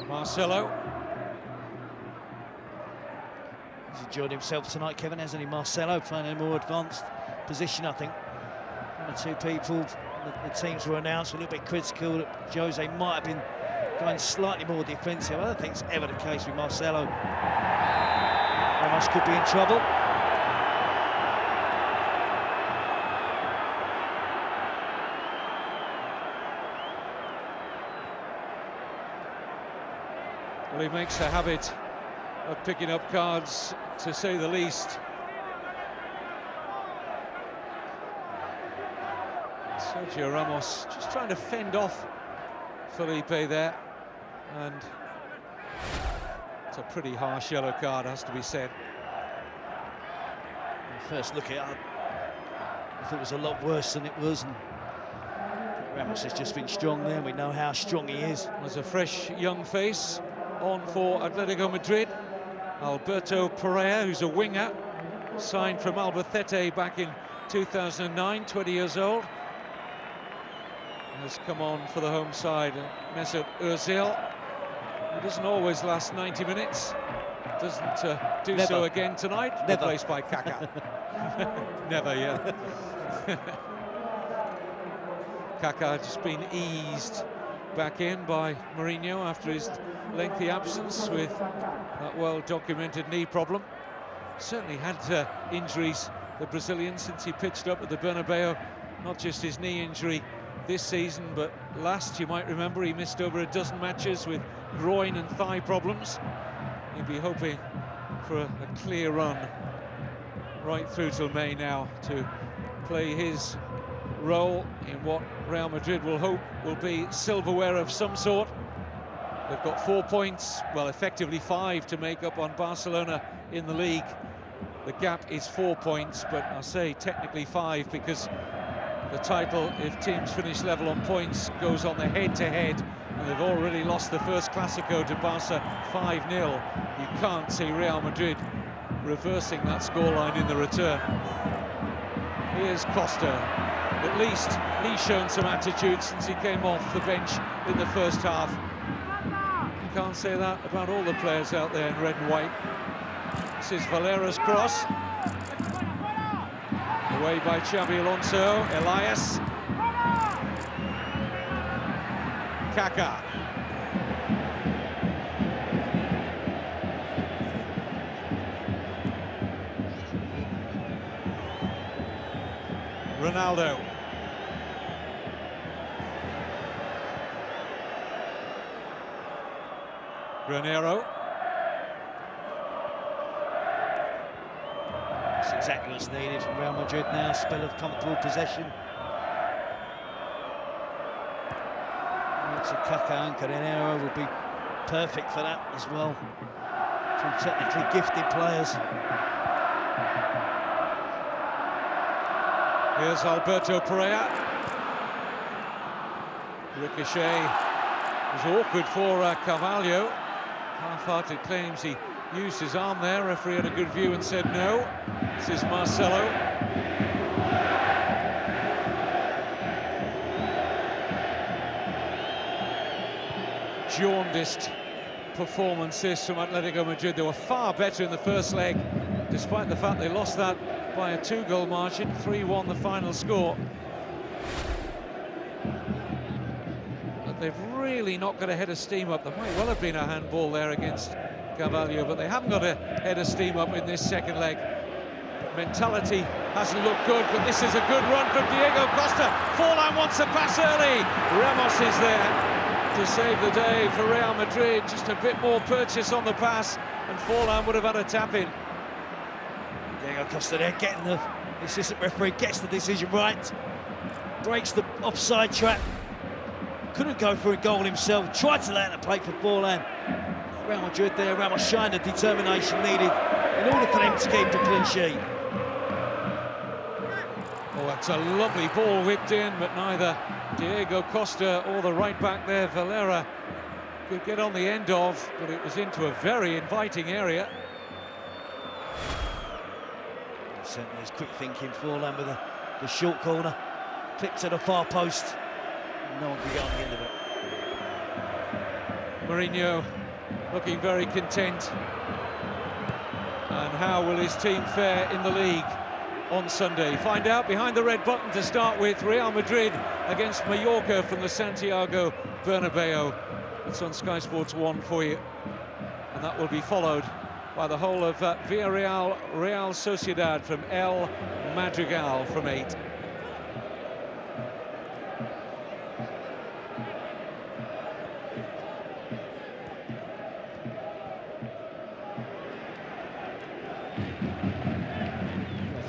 Marcelo. He's enjoyed himself tonight, Kevin, hasn't he? Marcelo playing in a more advanced position, I think. One or two people, the teams were announced, a little bit critical that Jose might have been going slightly more defensive. I don't think it's ever the case with Marcelo. Ramos could be in trouble. Well, he makes a habit of picking up cards, to say the least. Sergio Ramos just trying to fend off Felipe there, and it's a pretty harsh yellow card, has to be said. First look at it, I thought it was a lot worse than it was, and Ramos has just been strong there, and we know how strong he is. There's a fresh young face on for Atletico Madrid. Alberto Pereira, who's a winger, signed from Albacete back in 2009, 20 years old. Has come on for the home side. Mesut Ozil, who doesn't always last 90 minutes, doesn't do Never. so again tonight. Never. Replaced by Kaká. Never, yeah. Kaká just been eased back in by Mourinho after his lengthy absence with that well-documented knee problem. Certainly had injuries, the Brazilian, since he pitched up at the Bernabeu. Not just his knee injury this season, but last, you might remember, he missed over a dozen matches with groin and thigh problems. He'd be hoping for a clear run right through till May now to play his role in what Real Madrid will hope will be silverware of some sort. They've got 4 points, well, effectively 5 to make up on Barcelona in the league. The gap is 4 points, but I say technically 5 because the title, if teams finish level on points, goes on the head-to-head, and they've already lost the first Clásico to Barca 5-0. You can't see Real Madrid reversing that scoreline in the return. Here's Costa. At least he's shown some attitude since he came off the bench in the first half. You can't say that about all the players out there in red and white. This is Valera's cross. Away by Xabi Alonso. Elias. Kaká. Ronaldo. Granero. That's exactly what's needed from Real Madrid now, a spell of comfortable possession. So Kaká and Granero will be perfect for that as well. Two technically gifted players. Here's Alberto Pereira. Ricochet was awkward for Carvalho. Half-hearted claims he used his arm there. Referee had a good view and said no. This is Marcelo. Jaundiced performance this from Atletico Madrid. They were far better in the first leg, despite the fact they lost that by a 2-goal margin. 3-1 the final score. But they've really not got a head of steam up. There might well have been a handball there against Carvalho, but they haven't got a head of steam up in this second leg. Mentality hasn't looked good, but this is a good run from Diego Costa. Forlan wants a pass early. Ramos is there to save the day for Real Madrid. Just a bit more purchase on the pass, and Forlan would have had a tap-in. Diego Costa there getting the assistant referee, gets the decision right, breaks the offside trap. Couldn't go for a goal himself, tried to land a plate for Forlan. Real Madrid there, Ramos showing the determination needed in order for them to keep the clean sheet. Oh, that's a lovely ball whipped in, but neither Diego Costa or the right back there, Valera, could get on the end of, but it was into a very inviting area. Certainly is quick thinking. Forlan with the short corner, clipped to the far post. No one can get on the end of it. Mourinho looking very content. And how will his team fare in the league on Sunday? Find out behind the red button to start with. Real Madrid against Mallorca from the Santiago Bernabeu. It's on Sky Sports 1 for you. And that will be followed by the whole of Villarreal, Real Sociedad from El Madrigal from 8.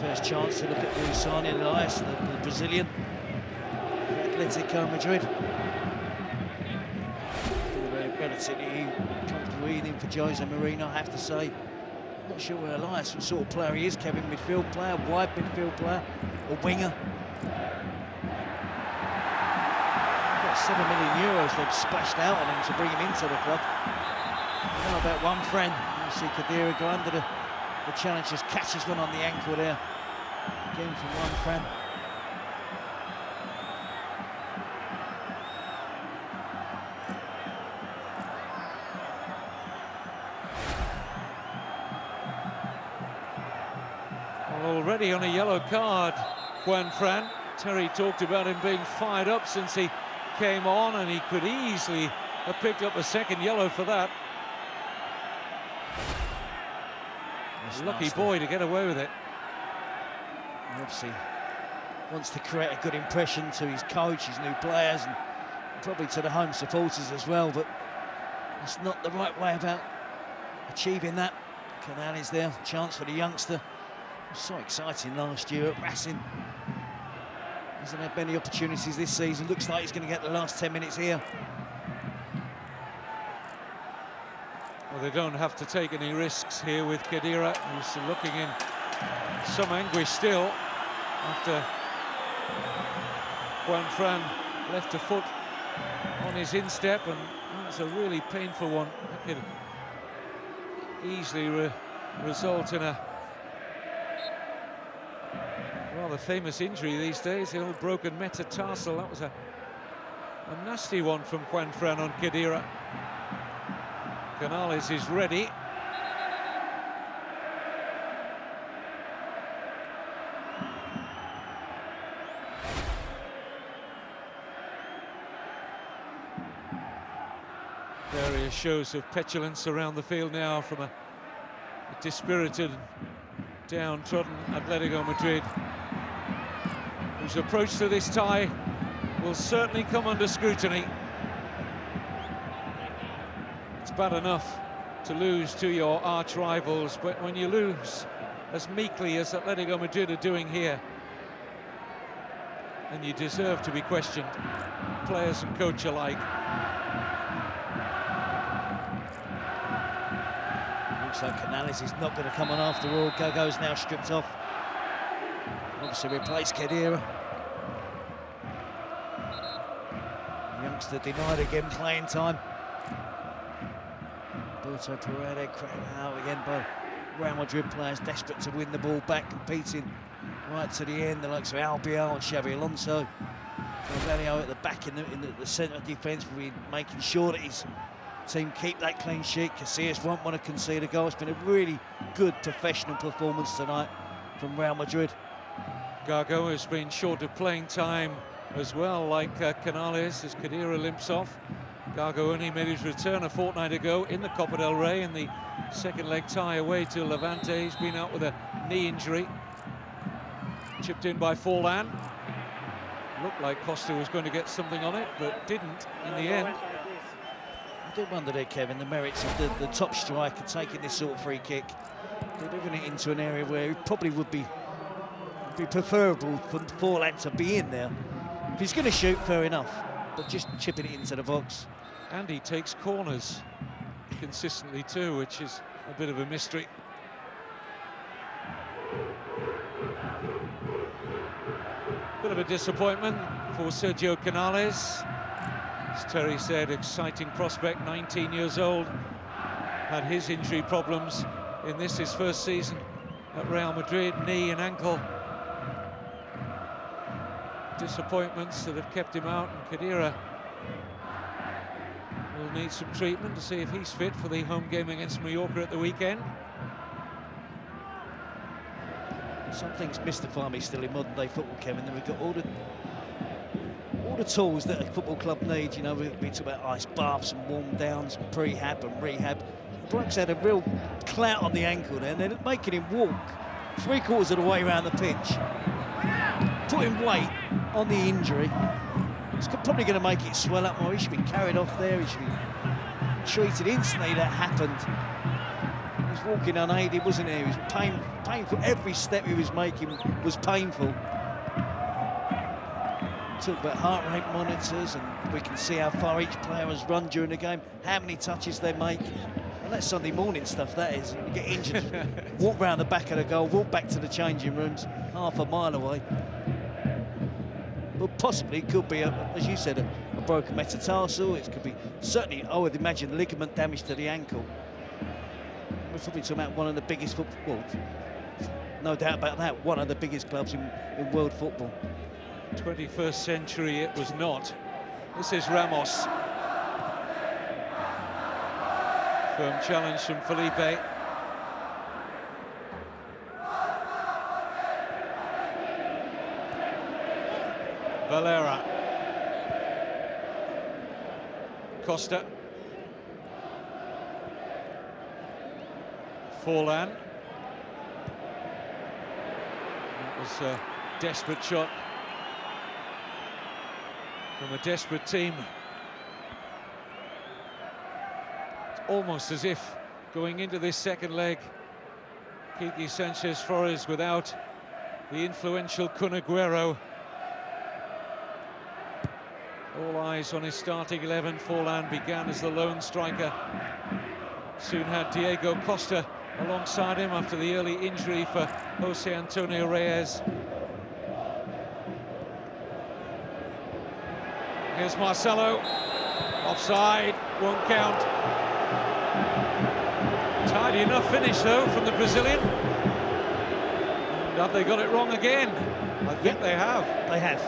First chance to look at the signing Elias, the Brazilian, Atletico Madrid. Relatively comfortable evening for Jose Mourinho, I have to say. Not sure where Elias, what sort of player he is. Kevin, midfield player, wide midfield player, or winger. Got €7 million they've splashed out on him to bring him into the club. I know about one friend. You see CdR go under the challenge, just catches one on the ankle there. Again from one friend. Already on a yellow card, Juanfran. Terry talked about him being fired up since he came on, and he could easily have picked up a second yellow for that. Lucky boy to get away with it. He obviously wants to create a good impression to his coach, his new players, and probably to the home supporters as well, but it's not the right way about achieving that. Canales there, chance for the youngster. It was so exciting last year at Racing. Hasn't had many opportunities this season. Looks like he's going to get the last 10 minutes here. Well, they don't have to take any risks here with CdR, who's looking in some anguish still after Juanfran left a foot on his instep, and that's a really painful one. That could easily result in a rather famous injury these days, the old broken metatarsal. That was a nasty one from Juanfran on CdR. Canales is ready. Various shows of petulance around the field now from a dispirited, downtrodden Atletico Madrid, whose approach to this tie will certainly come under scrutiny. It's bad enough to lose to your arch rivals, but when you lose as meekly as Atletico Madrid are doing here, then you deserve to be questioned, players and coach alike. Looks like Canales is not going to come on after all. Gago's now stripped off. Obviously replaced CdR. Youngster denied again playing time. Alberto Paredes crowded out again by Real Madrid players desperate to win the ball back, competing right to the end. The likes of Albiol and Xabi Alonso. Carvalho at the back in the centre of defence, will be making sure that his team keep that clean sheet. Casillas won't want to concede a goal. It's been a really good professional performance tonight from Real Madrid. Gago has been short of playing time as well, like Canales, as CdR limps off. Gago only made his return a fortnight ago in the Copa del Rey in the second leg tie away to Levante. He's been out with a knee injury. Chipped in by Forlan. Looked like Costa was going to get something on it, but didn't in the end. I do wonder there, Kevin, the merits of the top striker taking this sort of free kick, delivering it into an area where it probably would be preferable for Forlan to be in there. If he's going to shoot, fair enough, but just chipping it into the box. And he takes corners consistently too, which is a bit of a mystery. Bit of a disappointment for Sergio Canales. As Terry said, exciting prospect, 19 years old. Had his injury problems in this, his first season at Real Madrid, knee and ankle. Disappointments that have kept him out, and CdR will needs some treatment to see if he's fit for the home game against Mallorca at the weekend. Some things mystify me still in modern day football, Kevin. That we've got all the tools that a football club needs. You know, we talk about ice baths and warm downs, and prehab and rehab. The bloke's had a real clout on the ankle there, and they're making him walk 3/4 of the way around the pitch, putting weight on the injury. It's probably going to make it swell up more. He should be carried off there. He should be treated instantly. That happened. He was walking unaided, wasn't he? He was painful. Every step he was making was painful. Talk about heart rate monitors, and we can see how far each player has run during the game, how many touches they make. And that's Sunday morning stuff, that is. You get injured, walk round the back of the goal, walk back to the changing rooms, half a mile away. But possibly it could be, as you said, a broken metatarsal. It could be, certainly, I would imagine, ligament damage to the ankle. We're probably talking about one of the biggest football, no doubt about that, one of the biggest clubs in world football. 21st century it was not. This is Ramos. Firm challenge from Felipe. Valera. Costa. Forlan. That was a desperate shot from a desperate team. It's almost as if going into this second leg, Kiki Sanchez Flores without the influential Kun Aguero. All eyes on his starting 11. Forlan began as the lone striker. Soon had Diego Costa alongside him after the early injury for Jose Antonio Reyes. Here's Marcelo, offside, won't count. Tidy enough finish though from the Brazilian. And have they got it wrong again? I think they have. They have.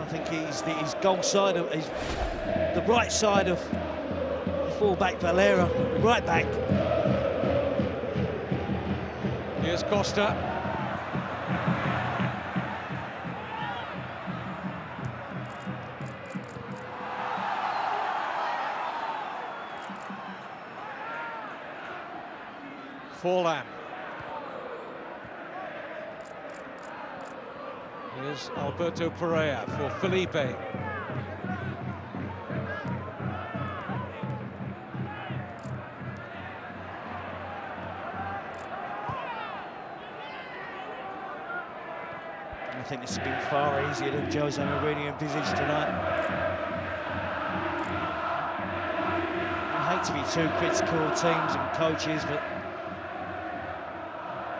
I think he's goal side of, he's the right side of the full-back Valera, right back. Here's Costa. Forlan. Here's Alberto Pereira for Felipe. I think this has been far easier than Jose Mourinho envisaged tonight. I hate to be too critical of teams and coaches, but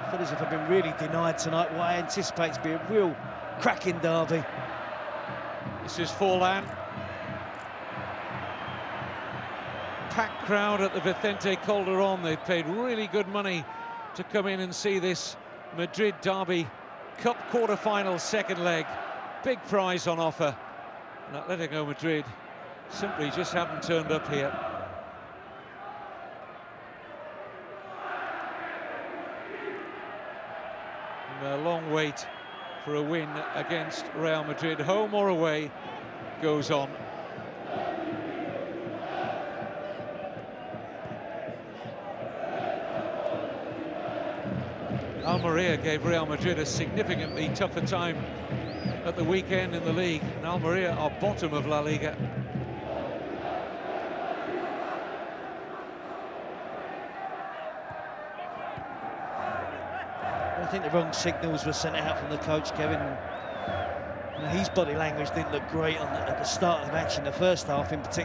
I feel as if I've been really denied tonight what I anticipate to be a real cracking derby. This is Forlan. Packed crowd at the Vicente Calderón. They paid really good money to come in and see this Madrid derby Cup quarter-final second leg. Big prize on offer. And Atletico Madrid simply just haven't turned up here. And a long wait for a win against Real Madrid, home or away, goes on. Almeria gave Real Madrid a significantly tougher time at the weekend in the league. And Almeria are bottom of La Liga. I think the wrong signals were sent out from the coach, Kevin. His body language didn't look great at the start of the match in the first half in particular.